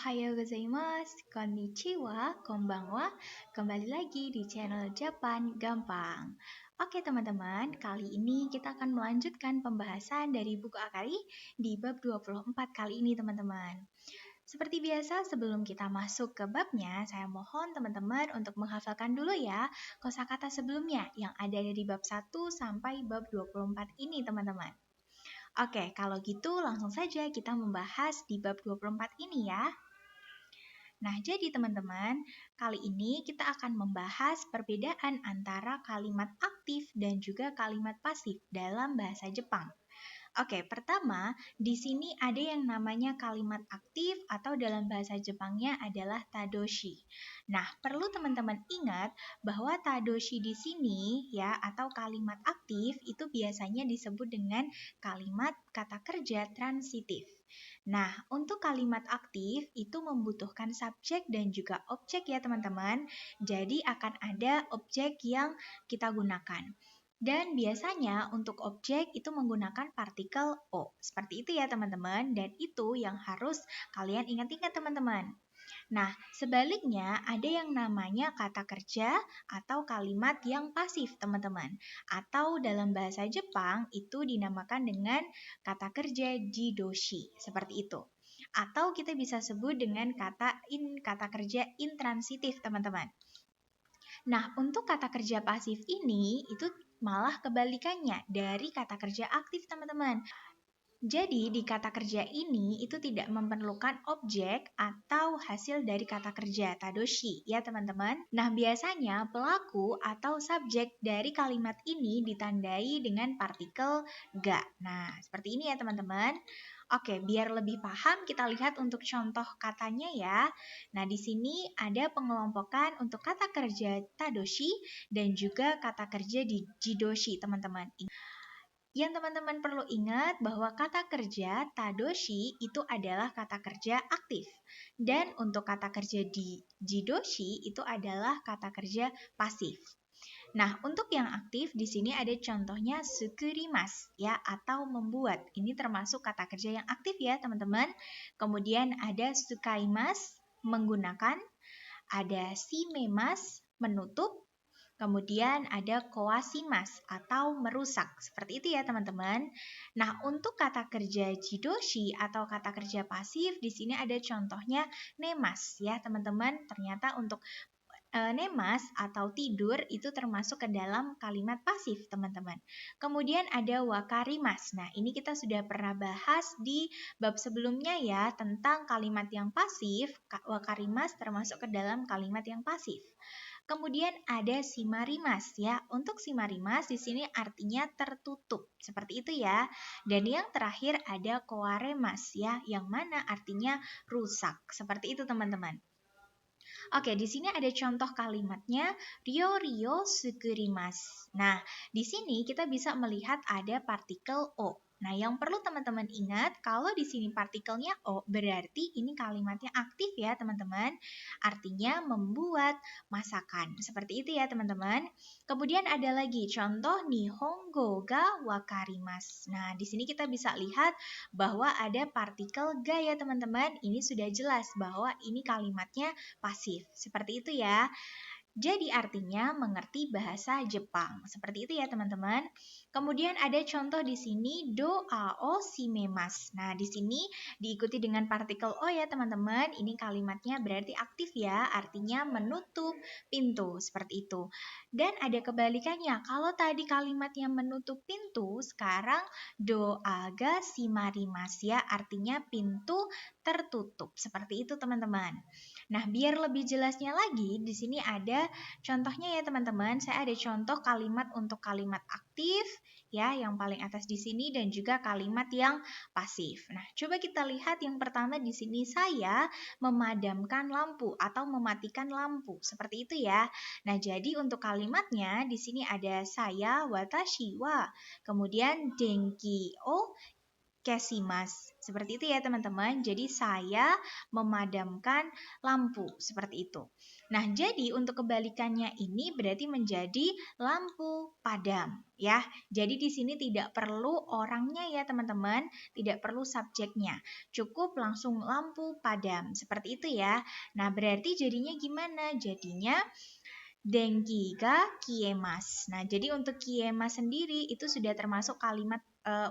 Ohayo gozaimasu, konnichiwa, konbanwa. Kembali lagi di channel Japan Gampang. Oke teman-teman, kali ini kita akan melanjutkan pembahasan dari buku Akari di bab 24 kali ini teman-teman. Seperti biasa, sebelum kita masuk ke babnya, saya mohon teman-teman untuk menghafalkan dulu ya kosakata sebelumnya yang ada dari bab 1 sampai bab 24 ini teman-teman. Oke, kalau gitu langsung saja kita membahas di bab 24 ini ya. Nah, jadi teman-teman, kali ini kita akan membahas perbedaan antara kalimat aktif dan juga kalimat pasif dalam bahasa Jepang. Oke, pertama, di sini ada yang namanya kalimat aktif atau dalam bahasa Jepangnya adalah tadoshi. Nah, perlu teman-teman ingat bahwa tadoshi di sini ya atau kalimat aktif itu biasanya disebut dengan kalimat kata kerja transitif. Nah, untuk kalimat aktif itu membutuhkan subjek dan juga objek ya teman-teman. Jadi akan ada objek yang kita gunakan. Dan biasanya untuk objek itu menggunakan partikel O. Seperti itu ya teman-teman. Dan itu yang harus kalian ingat-ingat teman-teman. Nah, sebaliknya ada yang namanya kata kerja atau kalimat yang pasif teman-teman. Atau dalam bahasa Jepang itu dinamakan dengan kata kerja jidoshi. Seperti itu. Atau kita bisa sebut dengan kata kerja intransitif teman-teman. Nah, untuk kata kerja pasif ini itu malah kebalikannya dari kata kerja aktif, teman-teman. Jadi, di kata kerja ini itu tidak memerlukan objek atau hasil dari kata kerja tadoshi, ya teman-teman. Nah, biasanya pelaku atau subjek dari kalimat ini ditandai dengan partikel ga. Nah, seperti ini ya teman-teman. Oke, biar lebih paham kita lihat untuk contoh katanya ya. Nah, di sini ada pengelompokan untuk kata kerja tadoshi dan juga kata kerja di jidoshi, teman-teman. Yang teman-teman perlu ingat bahwa kata kerja tadoshi itu adalah kata kerja aktif. Dan untuk kata kerja di jidoshi itu adalah kata kerja pasif. Nah, untuk yang aktif di sini ada contohnya sukurimasu ya atau membuat. Ini termasuk kata kerja yang aktif ya, teman-teman. Kemudian ada sukaimasu menggunakan, ada shimemasu menutup, kemudian ada kowashimasu atau merusak. Seperti itu ya, teman-teman. Nah, untuk kata kerja jidoshi atau kata kerja pasif di sini ada contohnya nemasu ya, teman-teman. Ternyata untuk nemas atau tidur itu termasuk ke dalam kalimat pasif, teman-teman. Kemudian ada wakarimas. Nah, ini kita sudah pernah bahas di bab sebelumnya ya tentang kalimat yang pasif. Wakarimas termasuk ke dalam kalimat yang pasif. Kemudian ada shimarimas ya. Untuk shimarimas di sini artinya tertutup. Seperti itu ya. Dan yang terakhir ada kowaremas ya, yang mana artinya rusak. Seperti itu, teman-teman. Oke, di sini ada contoh kalimatnya ryo sukurimasu. Nah, di sini kita bisa melihat ada partikel o. Nah, yang perlu teman-teman ingat, kalau di sini partikelnya o, berarti ini kalimatnya aktif ya, teman-teman. Artinya membuat masakan. Seperti itu ya, teman-teman. Kemudian ada lagi contoh nihongo ga wakarimasu. Nah, di sini kita bisa lihat bahwa ada partikel ga ya, teman-teman. Ini sudah jelas bahwa ini kalimatnya pasif. Seperti itu ya. Jadi artinya mengerti bahasa Jepang. Seperti itu ya teman-teman. Kemudian ada contoh di sini doa o shimemasu. Nah, di sini diikuti dengan partikel o ya teman-teman. Ini kalimatnya berarti aktif ya, artinya menutup pintu seperti itu. Dan ada kebalikannya. Kalau tadi kalimatnya menutup pintu, sekarang doa ga shimarimasu ya, artinya pintu tertutup. Seperti itu teman-teman. Nah, biar lebih jelasnya lagi, di sini ada contohnya ya teman-teman. Saya ada contoh kalimat untuk kalimat aktif ya, yang paling atas di sini dan juga kalimat yang pasif. Nah, coba kita lihat yang pertama di sini saya memadamkan lampu atau mematikan lampu. Seperti itu ya. Nah, jadi untuk kalimatnya di sini ada saya watashi wa, kemudian denki o kesimas. Seperti itu ya teman-teman. Jadi saya memadamkan lampu. Seperti itu. Nah, jadi untuk kebalikannya ini berarti menjadi lampu padam ya. Jadi di sini tidak perlu orangnya ya teman-teman, tidak perlu subjeknya. Cukup langsung lampu padam. Seperti itu ya. Nah, berarti jadinya gimana? Jadinya Dengkiga kiemas. Nah, jadi untuk kiemas sendiri itu sudah termasuk kalimat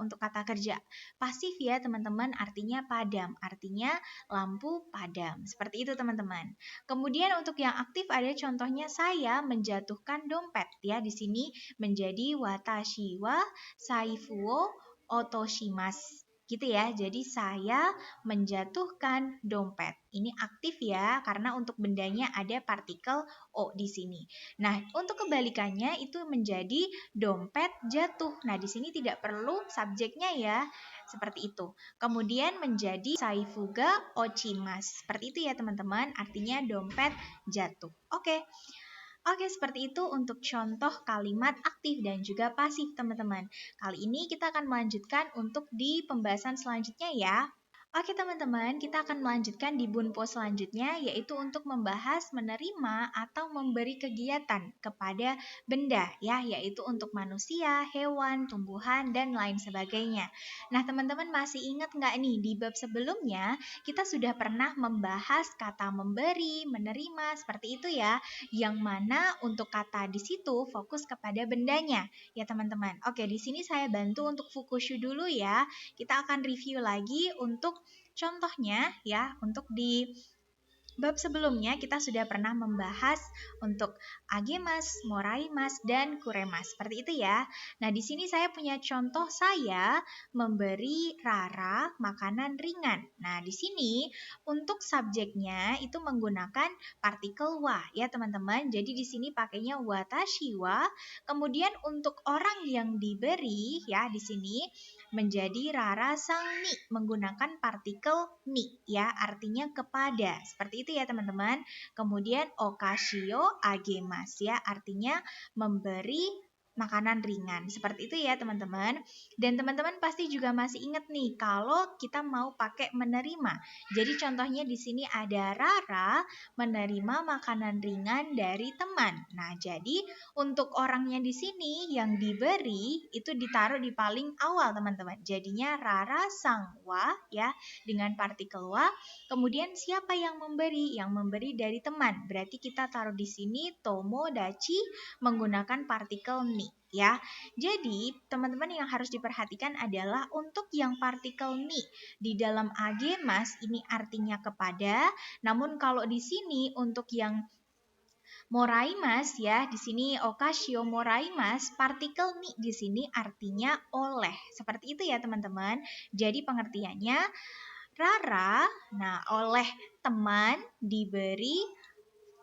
untuk kata kerja pasif ya teman-teman, artinya padam, artinya lampu padam. Seperti itu teman-teman. Kemudian untuk yang aktif ada contohnya saya menjatuhkan dompet ya, di sini menjadi watashi wa saifu wo otoshimasu. Gitu ya, jadi saya menjatuhkan dompet. Ini aktif ya, karena untuk bendanya ada partikel O di sini. Nah, untuk kebalikannya itu menjadi dompet jatuh. Nah, di sini tidak perlu subjeknya ya, seperti itu. Kemudian menjadi saifuga ochimas. Seperti itu ya teman-teman, artinya dompet jatuh. Oke. Oke, seperti itu untuk contoh kalimat aktif dan juga pasif, teman-teman. Kali ini kita akan melanjutkan untuk di pembahasan selanjutnya ya. Oke teman-teman, kita akan melanjutkan di bunpo selanjutnya, yaitu untuk membahas menerima atau memberi kegiatan kepada benda ya, yaitu untuk manusia, hewan, tumbuhan, dan lain sebagainya. Nah teman-teman masih ingat nggak nih, di bab sebelumnya kita sudah pernah membahas kata memberi, menerima, seperti itu ya, yang mana untuk kata di situ fokus kepada bendanya ya teman-teman. Oke, di sini saya bantu untuk fukushu dulu ya. Kita akan review lagi untuk contohnya ya, untuk di bab sebelumnya kita sudah pernah membahas untuk agemas, moraimas, dan kuremas. Seperti itu ya. Nah, di sini saya punya contoh saya memberi Rara makanan ringan. Nah, di sini untuk subjeknya itu menggunakan partikel wa ya, teman-teman. Jadi di sini pakainya watashi wa. Kemudian untuk orang yang diberi ya, di sini menjadi Rara sang ni menggunakan partikel ni ya, artinya kepada. Seperti itu ya teman-teman. Kemudian okashio agemas ya, artinya memberi makanan ringan. Seperti itu ya teman-teman. Dan teman-teman pasti juga masih ingat nih kalau kita mau pakai menerima. Jadi contohnya di sini ada Rara menerima makanan ringan dari teman. Nah, jadi untuk orangnya di sini yang diberi itu ditaruh di paling awal teman-teman. Jadinya Rara sang wa ya, dengan partikel wa. Kemudian siapa yang memberi? Yang memberi dari teman. Berarti kita taruh di sini tomodachi menggunakan partikel ni ya. Jadi teman-teman yang harus diperhatikan adalah untuk yang partikel ni di dalam agemas ini artinya kepada. Namun kalau di sini untuk yang moraimas ya, di sini okashio moraimas, partikel ni di sini artinya oleh. Seperti itu ya teman-teman. Jadi pengertiannya Rara, nah oleh teman diberi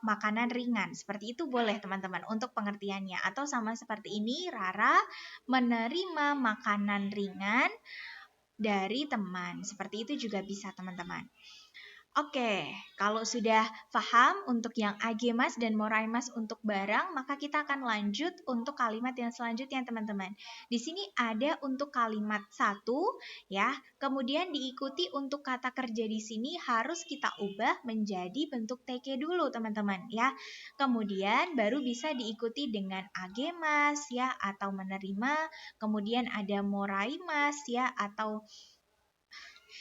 makanan ringan. Seperti itu boleh teman-teman untuk pengertiannya. Atau sama seperti ini, Rara menerima makanan ringan dari teman. Seperti itu juga bisa teman-teman. Oke, kalau sudah paham untuk yang agemas dan moraimas untuk barang, maka kita akan lanjut untuk kalimat yang selanjutnya teman-teman. Di sini ada untuk kalimat satu ya, kemudian diikuti untuk kata kerja di sini harus kita ubah menjadi bentuk TK dulu teman-teman ya. Kemudian baru bisa diikuti dengan agemas ya atau menerima, kemudian ada moraimas ya atau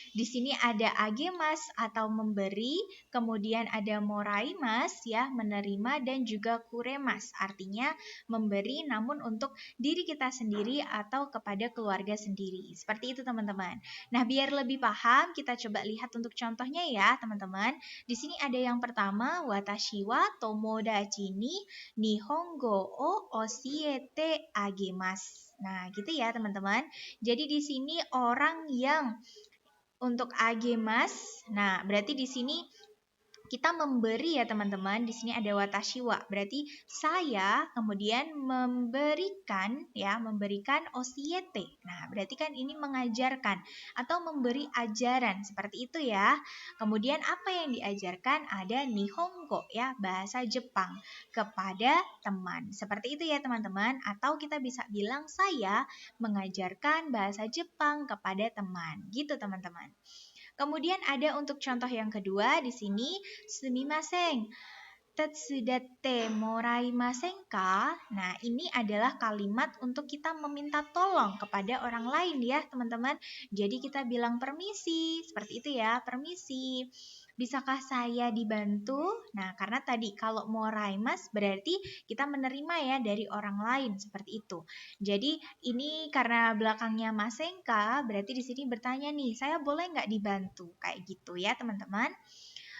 di sini ada agemas atau memberi, kemudian ada moraimas ya, menerima, dan juga kuremas, artinya memberi namun untuk diri kita sendiri atau kepada keluarga sendiri. Seperti itu teman-teman. Nah, biar lebih paham kita coba lihat untuk contohnya ya teman-teman. Di sini ada yang pertama, watashi wa tomodachi ni nihongo o oshiete agemasu. Nah, gitu ya teman-teman. Jadi di sini orang yang untuk agemas, nah berarti di sini kita memberi ya teman-teman. Di sini ada watashi wa. Berarti saya kemudian memberikan ya, memberikan oshiete. Nah, berarti kan ini mengajarkan atau memberi ajaran seperti itu ya. Kemudian apa yang diajarkan? Ada nihongo ya, bahasa Jepang kepada teman. Seperti itu ya teman-teman. Atau kita bisa bilang saya mengajarkan bahasa Jepang kepada teman. Gitu teman-teman. Kemudian ada untuk contoh yang kedua di sini sumimasen. Tetsudatte moraimasen ka? Nah, ini adalah kalimat untuk kita meminta tolong kepada orang lain ya, teman-teman. Jadi kita bilang permisi, seperti itu ya, permisi. Bisakah saya dibantu? Nah, karena tadi kalau moraimas berarti kita menerima ya dari orang lain, seperti itu. Jadi ini karena belakangnya masenka, berarti di sini bertanya nih, saya boleh nggak dibantu? Kayak gitu ya, teman-teman.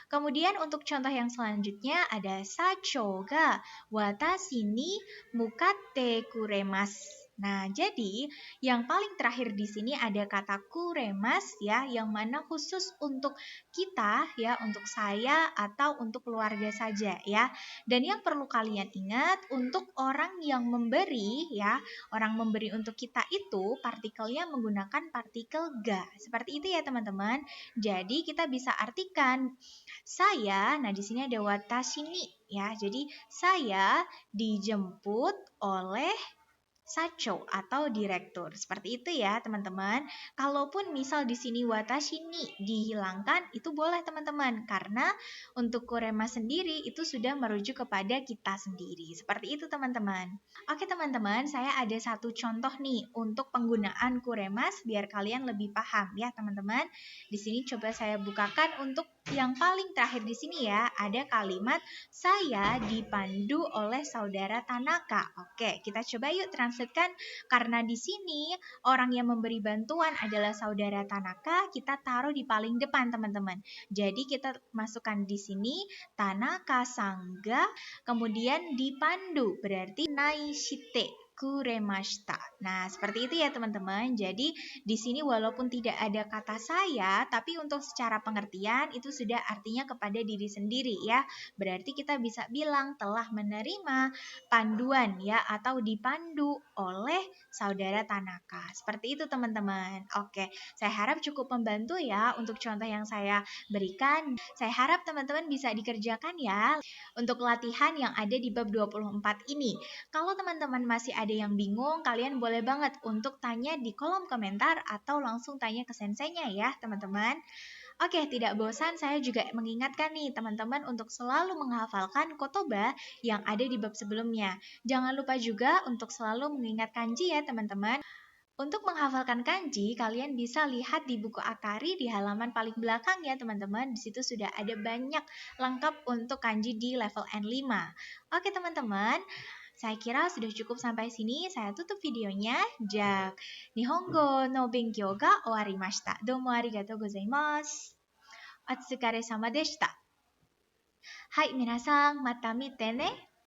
Kemudian untuk contoh yang selanjutnya ada Sacho ga watashi ni mukatte kuremasu. Nah, jadi yang paling terakhir di sini ada kata kuremas ya, yang mana khusus untuk kita ya, untuk saya atau untuk keluarga saja ya. Dan yang perlu kalian ingat untuk orang yang memberi ya, orang memberi untuk kita itu partikelnya menggunakan partikel ga. Seperti itu ya, teman-teman. Jadi kita bisa artikan saya, nah di sini ada watashi ni ya. Jadi saya dijemput oleh Sacho atau direktur. Seperti itu ya, teman-teman. Kalaupun misal di sini watashi ni dihilangkan, itu boleh teman-teman karena untuk kurema sendiri itu sudah merujuk kepada kita sendiri. Seperti itu, teman-teman. Oke, teman-teman, saya ada satu contoh nih untuk penggunaan kuremas biar kalian lebih paham ya, teman-teman. Di sini coba saya bukakan untuk yang paling terakhir di sini ya, ada kalimat saya dipandu oleh saudara Tanaka. Oke, kita coba yuk translatekan. Karena di sini orang yang memberi bantuan adalah saudara Tanaka, kita taruh di paling depan, teman-teman. Jadi kita masukkan di sini Tanaka Sangga, kemudian dipandu, berarti naishite kuremashita. Nah, seperti itu ya, teman-teman. Jadi di sini walaupun tidak ada kata saya, tapi untuk secara pengertian itu sudah artinya kepada diri sendiri ya. Berarti kita bisa bilang telah menerima panduan ya, atau dipandu oleh saudara Tanaka. Seperti itu, teman-teman. Oke, saya harap cukup membantu ya untuk contoh yang saya berikan. Saya harap teman-teman bisa dikerjakan ya untuk latihan yang ada di bab 24 ini. Kalau teman-teman masih ada yang bingung, kalian boleh banget untuk tanya di kolom komentar atau langsung tanya ke senseinya ya, teman-teman. Oke, tidak bosan saya juga mengingatkan nih teman-teman untuk selalu menghafalkan kotoba yang ada di bab sebelumnya. Jangan lupa juga untuk selalu mengingat kanji ya, teman-teman. Untuk menghafalkan kanji, kalian bisa lihat di buku Akari di halaman paling belakang ya, teman-teman. Di situ sudah ada banyak lengkap untuk kanji di level N5. Oke, teman-teman. Saya kira sudah cukup sampai sini. Saya tutup videonya. Jak, Nihongo no benkyou ga owarimashita. Domo arigatou gozaimasu. Otsukare sama deshita. Hai, minasan, mata mite ne.